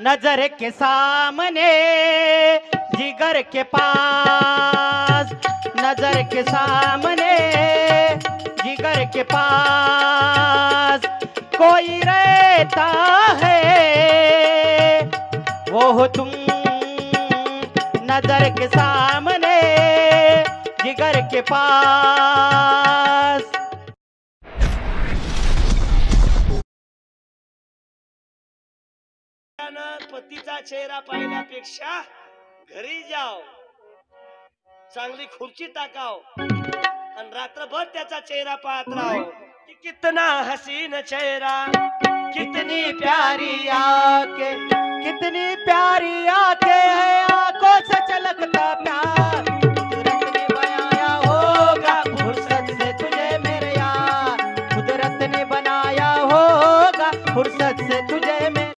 नजर के सामने जिगर के पास, नजर के सामने जिगर के पास कोई रहता है वो हो तुम, नजर के सामने जिगर के पास। पतीचा चेहरा पाहिल्यापेक्षा घरी जाओ, चांगली खुर्ची टाकाव आणि रात्रभर त्याचा चेहरा पाहत राहो कि कितना हसीन चेहरा, कितनी प्यारी आंखें, कितनी प्यारी आंखें हैं, आंखों से झलकता प्यार,